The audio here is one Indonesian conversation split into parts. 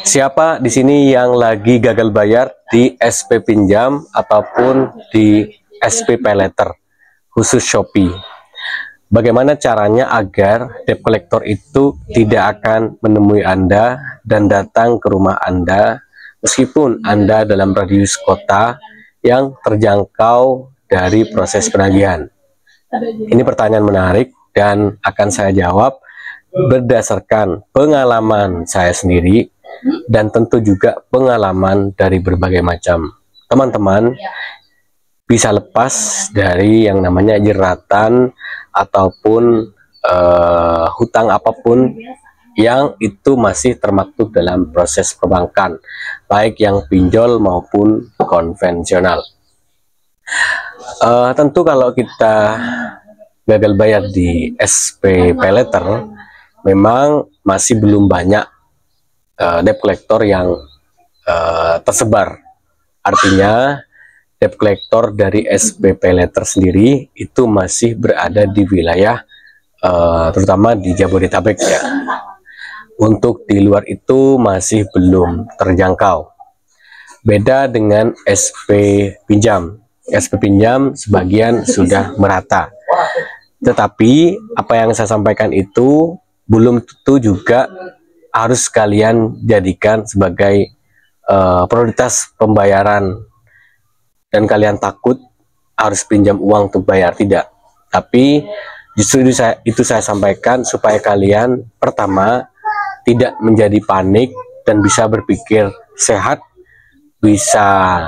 Siapa di sini yang lagi gagal bayar di SP Pinjam ataupun di SP Paylater khusus Shopee? Bagaimana caranya agar debt collector itu tidak akan menemui Anda dan datang ke rumah Anda meskipun Anda dalam radius kota yang terjangkau dari proses penagihan? Ini pertanyaan menarik dan akan saya jawab berdasarkan pengalaman saya sendiri dan tentu juga pengalaman dari berbagai macam teman-teman bisa lepas dari yang namanya jeratan ataupun hutang apapun yang itu masih termaktub dalam proses perbankan, baik yang pinjol maupun konvensional. Tentu kalau kita gagal bayar di SP Paylater, memang masih belum banyak debt collector yang tersebar. Artinya debt collector dari SP Paylater sendiri itu masih berada di wilayah terutama di Jabodetabek ya. Untuk di luar itu masih belum terjangkau. Beda dengan SP Pinjam. SP Pinjam sebagian sudah merata. Tetapi apa yang saya sampaikan itu belum tentu juga harus kalian jadikan sebagai prioritas pembayaran dan kalian takut harus pinjam uang untuk bayar, tidak. Tapi justru itu saya sampaikan supaya kalian pertama tidak menjadi panik dan bisa berpikir sehat, bisa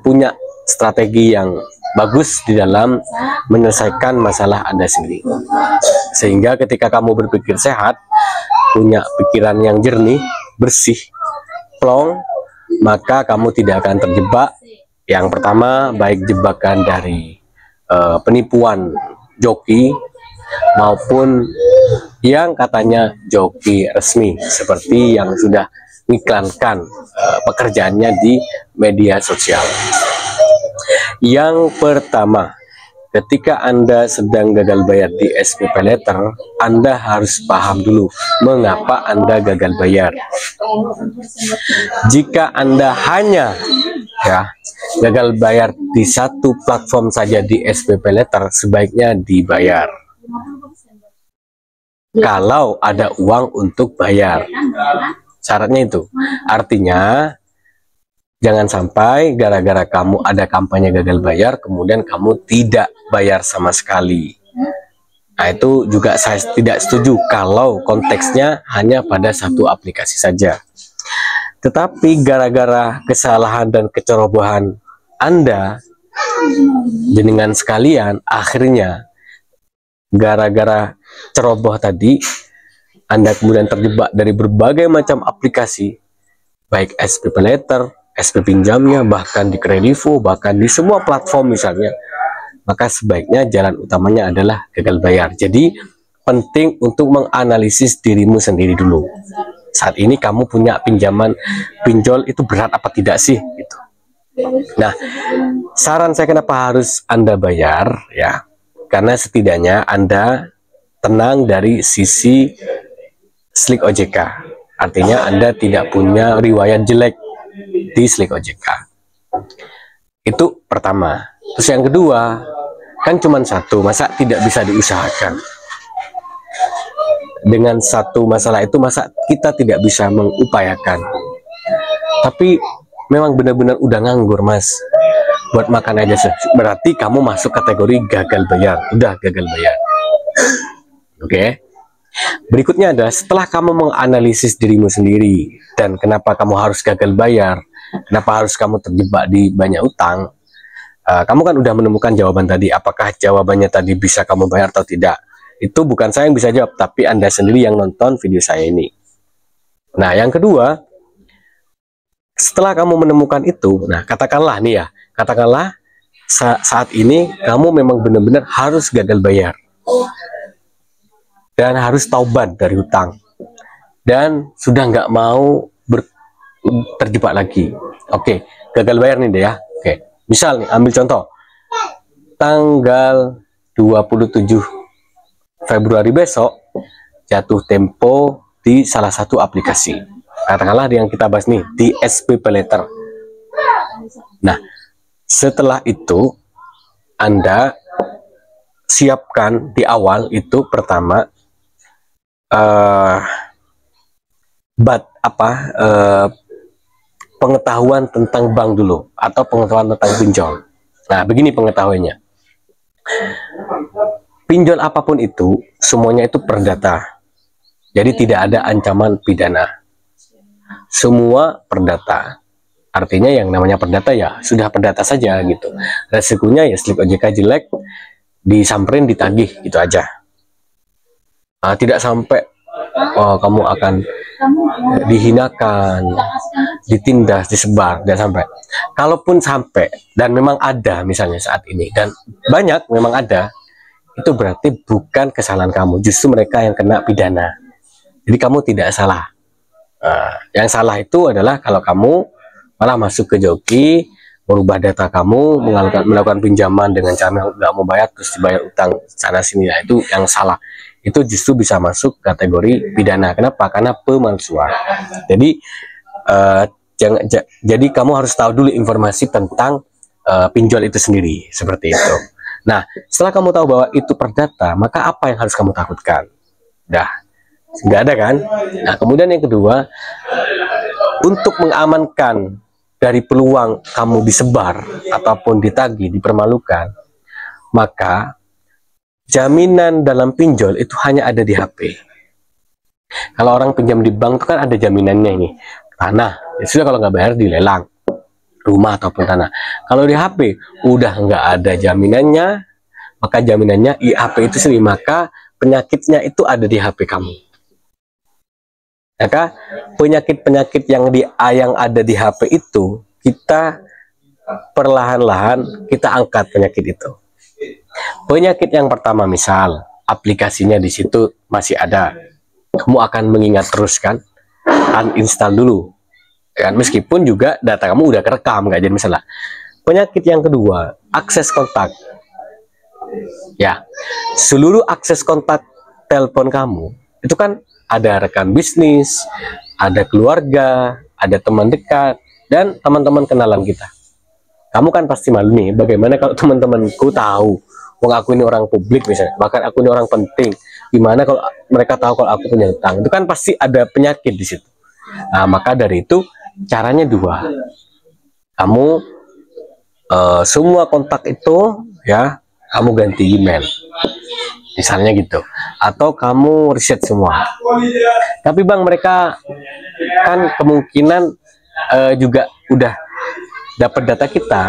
punya strategi yang bagus di dalam menyelesaikan masalah Anda sendiri. Sehingga ketika kamu berpikir sehat, punya pikiran yang jernih, bersih, plong, maka kamu tidak akan terjebak. Yang pertama, baik jebakan dari penipuan joki maupun yang katanya joki resmi seperti yang sudah mengiklankan pekerjaannya di media sosial. Yang pertama, ketika Anda sedang gagal bayar di SP Paylater, Anda harus paham dulu mengapa Anda gagal bayar. Jika Anda hanya gagal bayar di satu platform saja di SP Paylater, sebaiknya dibayar kalau ada uang untuk bayar. Syaratnya itu. Artinya jangan sampai gara-gara kamu ada kampanye gagal bayar kemudian kamu tidak bayar sama sekali. Nah, itu juga saya tidak setuju kalau konteksnya hanya pada satu aplikasi saja. Tetapi gara-gara kesalahan dan kecerobohan Anda, jenengan sekalian, akhirnya gara-gara ceroboh tadi, Anda kemudian terjebak dari berbagai macam aplikasi, baik SP Paylater, SP Pinjamnya, bahkan di Kredivo, bahkan di semua platform misalnya, maka sebaiknya jalan utamanya adalah gagal bayar. Jadi penting untuk menganalisis dirimu sendiri dulu. Saat ini kamu punya pinjaman pinjol itu berat apa tidak sih? Gitu. Nah, saran saya kenapa harus Anda bayar ya? Karena setidaknya Anda tenang dari sisi Slick OJK. Artinya Anda tidak punya riwayat jelek di Slick OJK. Itu pertama. Terus yang kedua, kan cuma satu, masa tidak bisa diusahakan? Dengan satu masalah itu masa kita tidak bisa mengupayakan? Tapi memang benar-benar udah nganggur, Mas, buat makan aja. Berarti kamu masuk kategori gagal bayar. Udah gagal bayar. Oke. Berikutnya adalah setelah kamu menganalisis dirimu sendiri dan kenapa kamu harus gagal bayar, kenapa harus kamu terjebak di banyak utang, kamu kan udah menemukan jawaban tadi. Apakah jawabannya tadi bisa kamu bayar atau tidak? Itu bukan saya yang bisa jawab, tapi Anda sendiri yang nonton video saya ini. Nah, yang kedua, setelah kamu menemukan itu, nah katakanlah nih ya, katakanlah saat ini kamu memang benar-benar harus gagal bayar dan harus taubat dari hutang dan sudah nggak mau terjebak lagi. Oke, gagal bayar nih deh ya. Oke, misal nih, ambil contoh tanggal 27 Februari besok jatuh tempo di salah satu aplikasi. Katakanlah yang kita bahas nih di SP Paylater. Nah, setelah itu Anda siapkan di awal itu pertama pengetahuan tentang bank dulu atau pengetahuan tentang pinjol. Nah, begini pengetahuannya. Pinjol apapun itu semuanya itu perdata. Jadi tidak ada ancaman pidana. Semua perdata. Artinya yang namanya perdata ya sudah perdata saja gitu. Resikonya ya slip OJK jelek, disamperin, ditagih gitu aja. Tidak sampai kamu akan dihinakan, ditindas, disebar, dan sampai. Kalaupun sampai dan memang ada misalnya saat ini dan banyak memang ada, itu berarti bukan kesalahan kamu, justru mereka yang kena pidana. Jadi kamu tidak salah. Yang salah itu adalah kalau kamu malah masuk ke joki, merubah data kamu, melakukan pinjaman dengan cara nggak mau bayar terus dibayar utang sana sini. Nah, itu yang salah. Itu justru bisa masuk kategori pidana. Kenapa? Karena pemalsuan. Jadi jadi kamu harus tahu dulu informasi tentang pinjol itu sendiri, seperti itu. Nah, setelah kamu tahu bahwa itu perdata, maka apa yang harus kamu takutkan? Dah, nggak ada kan? Nah, kemudian yang kedua, untuk mengamankan dari peluang kamu disebar ataupun ditagih, dipermalukan, maka jaminan dalam pinjol itu hanya ada di HP. Kalau orang pinjam di bank itu kan ada jaminannya ini, tanah, ya sudah kalau nggak bayar dilelang, rumah ataupun tanah. Kalau di HP udah nggak ada jaminannya, maka jaminannya di HP itu sendiri, maka penyakitnya itu ada di HP kamu. Maka penyakit-penyakit yang ada di HP itu kita perlahan-lahan kita angkat penyakit itu. Penyakit yang pertama misal aplikasinya di situ masih ada, kamu akan mengingat terus kan, uninstall dulu kan, meskipun juga data kamu udah kerekam, nggak jadi masalah. Penyakit yang kedua, akses kontak. Ya, seluruh akses kontak telepon kamu itu kan ada rekan bisnis, ada keluarga, ada teman dekat, dan teman-teman kenalan kita. Kamu kan pasti malu nih, bagaimana kalau teman-temanku tahu, wong aku ini orang publik misalnya, bahkan aku ini orang penting, gimana kalau mereka tahu kalau aku punya utang? Itu kan pasti ada penyakit di situ. Nah, maka dari itu caranya dua. Kamu semua kontak itu ya kamu ganti email. Misalnya gitu, atau kamu riset semua. Tapi bang, mereka kan kemungkinan juga udah dapat data kita,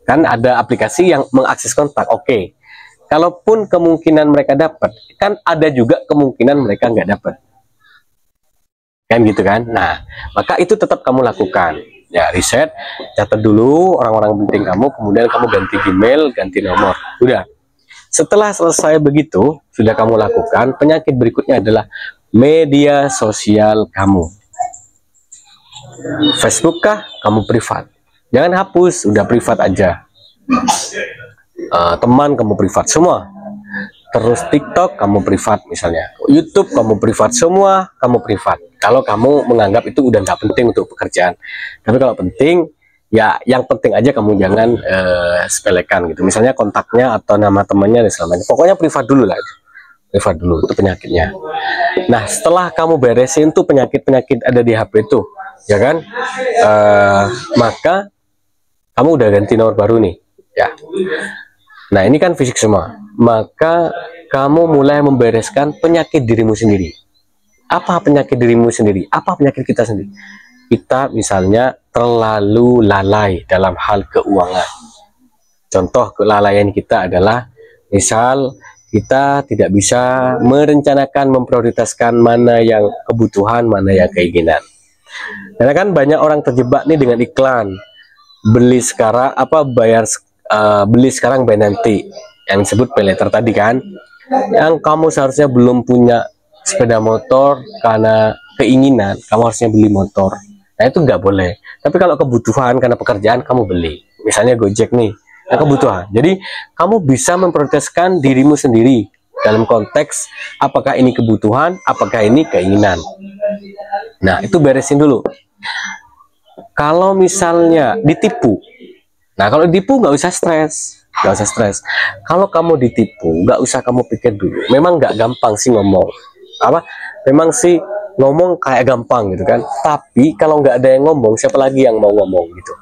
kan ada aplikasi yang mengakses kontak. Oke, kalaupun kemungkinan mereka dapat, kan ada juga kemungkinan mereka nggak dapat, kan gitu kan. Nah, maka itu tetap kamu lakukan ya, riset, catat dulu orang-orang penting kamu, kemudian kamu ganti email, ganti nomor, udah. Setelah selesai begitu, sudah kamu lakukan, penyakit berikutnya adalah media sosial kamu. Facebook kah? Kamu privat. Jangan hapus, udah privat aja. Teman kamu privat semua. Terus TikTok kamu privat misalnya. YouTube kamu privat, semua kamu privat. Kalau kamu menganggap itu udah nggak penting untuk pekerjaan. Tapi kalau penting, ya yang penting aja kamu jangan sepelekan gitu. Misalnya kontaknya atau nama temannya dan selamanya. Pokoknya privat dulu lah. Privat dulu, itu penyakitnya. Nah, setelah kamu beresin tuh penyakit-penyakit ada di HP itu, ya kan? Maka kamu udah ganti nomor baru nih, ya. Nah, ini kan fisik semua. Maka kamu mulai membereskan penyakit dirimu sendiri. Apa penyakit dirimu sendiri? Apa penyakit kita sendiri? Kita misalnya terlalu lalai dalam hal keuangan. Contoh kelalaian kita adalah misal kita tidak bisa merencanakan, memprioritaskan mana yang kebutuhan, mana yang keinginan. Karena kan banyak orang terjebak nih dengan iklan. Beli sekarang beli sekarang bayar nanti, yang disebut paylater tadi kan. Yang kamu seharusnya belum punya sepeda motor karena keinginan, kamu harusnya beli motor. Nah, itu nggak boleh. Tapi kalau kebutuhan karena pekerjaan kamu beli, misalnya Gojek nih, kebutuhan. Jadi kamu bisa memprioritaskan dirimu sendiri dalam konteks apakah ini kebutuhan, apakah ini keinginan. Nah, itu beresin dulu. Kalau misalnya ditipu, nah kalau ditipu nggak usah stres, nggak usah stres. Kalau kamu ditipu, nggak usah kamu pikir dulu. Memang nggak gampang sih ngomong, apa? Memang sih ngomong kayak gampang gitu kan. Tapi kalau nggak ada yang ngomong, siapa lagi yang mau ngomong gitu?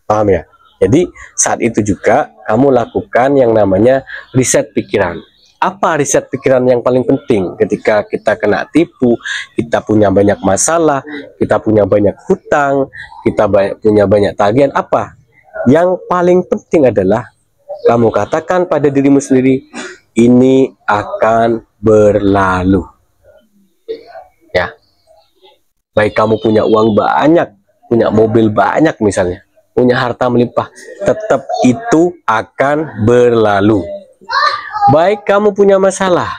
Paham ya? Jadi saat itu juga kamu lakukan yang namanya riset pikiran. Apa riset pikiran yang paling penting ketika kita kena tipu, kita punya banyak masalah, kita punya banyak hutang, kita punya banyak tagihan? Apa yang paling penting adalah kamu katakan pada dirimu sendiri, ini akan berlalu. Ya, baik kamu punya uang banyak, punya mobil banyak misalnya, punya harta melimpah, tetap itu akan berlalu. Baik kamu punya masalah,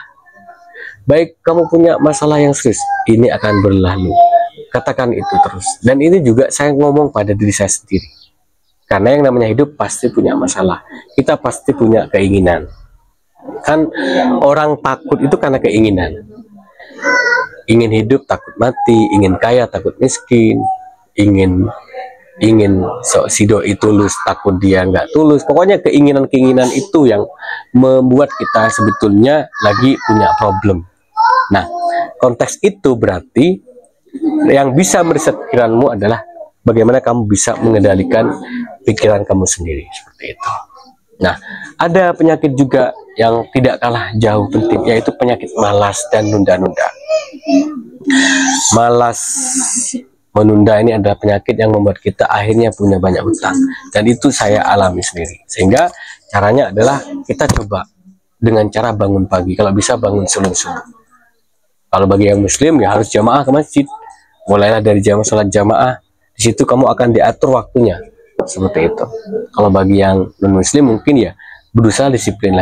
baik kamu punya masalah yang serius, ini akan berlalu. Katakan itu terus. Dan ini juga saya ngomong pada diri saya sendiri. Karena yang namanya hidup pasti punya masalah. Kita pasti punya keinginan. Kan orang takut itu karena keinginan. Ingin hidup takut mati, ingin kaya takut miskin, ingin si doi tulus takut dia nggak tulus. Pokoknya keinginan-keinginan itu yang membuat kita sebetulnya lagi punya problem. Nah, konteks itu berarti yang bisa meriset pikiranmu adalah bagaimana kamu bisa mengendalikan pikiran kamu sendiri, seperti itu. Nah, ada penyakit juga yang tidak kalah jauh penting, yaitu penyakit malas dan nunda-nunda. Malas menunda ini adalah penyakit yang membuat kita akhirnya punya banyak hutang, dan itu saya alami sendiri. Sehingga caranya adalah kita coba dengan cara bangun pagi, kalau bisa bangun sebelum subuh. Kalau bagi yang muslim ya harus jamaah ke masjid, mulailah dari jam sholat jamaah. Di situ kamu akan diatur waktunya, seperti itu. Kalau bagi yang non muslim mungkin ya berusaha disiplin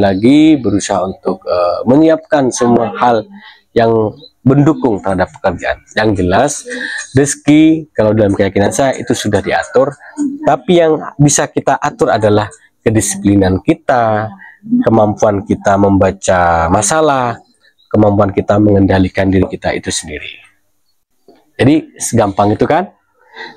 lagi, berusaha untuk menyiapkan semua hal yang mendukung terhadap pekerjaan. Yang jelas rezeki kalau dalam keyakinan saya itu sudah diatur, tapi yang bisa kita atur adalah kedisiplinan kita, kemampuan kita membaca masalah, kemampuan kita mengendalikan diri kita itu sendiri. Jadi segampang itu kan?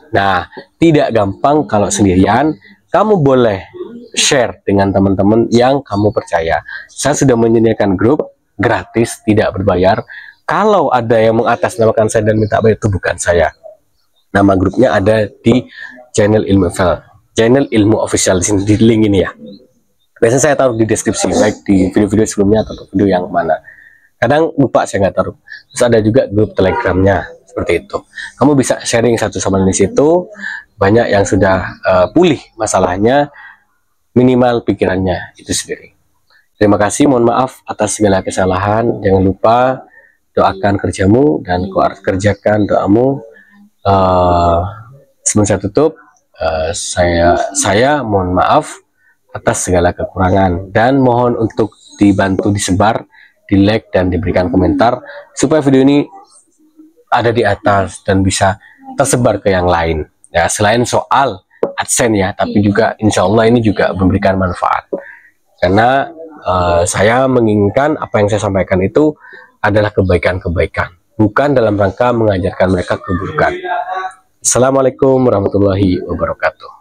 Nah, tidak gampang kalau sendirian. Kamu boleh share dengan teman-teman yang kamu percaya. Saya sudah menyediakan grup gratis, tidak berbayar. Kalau ada yang mengatasnamakan saya dan minta bayar, itu bukan saya. Nama grupnya ada di channel Ilmu Official, di link ini ya. Biasanya saya taruh di deskripsi, baik di video-video sebelumnya atau video yang mana. Kadang lupa saya nggak taruh. Terus ada juga grup Telegramnya, seperti itu. Kamu bisa sharing satu sama lain di situ. Banyak yang sudah pulih masalahnya, minimal pikirannya itu sendiri. Terima kasih, mohon maaf atas segala kesalahan. Jangan lupa doakan kerjamu dan kau harus kerjakan doamu. Sebelum saya tutup, saya mohon maaf atas segala kekurangan dan mohon untuk dibantu disebar, di like dan diberikan komentar supaya video ini ada di atas dan bisa tersebar ke yang lain. Ya, selain soal AdSense ya, tapi juga insya Allah ini juga memberikan manfaat. Karena saya menginginkan apa yang saya sampaikan itu adalah kebaikan-kebaikan, bukan dalam rangka mengajarkan mereka keburukan. Assalamualaikum warahmatullahi wabarakatuh.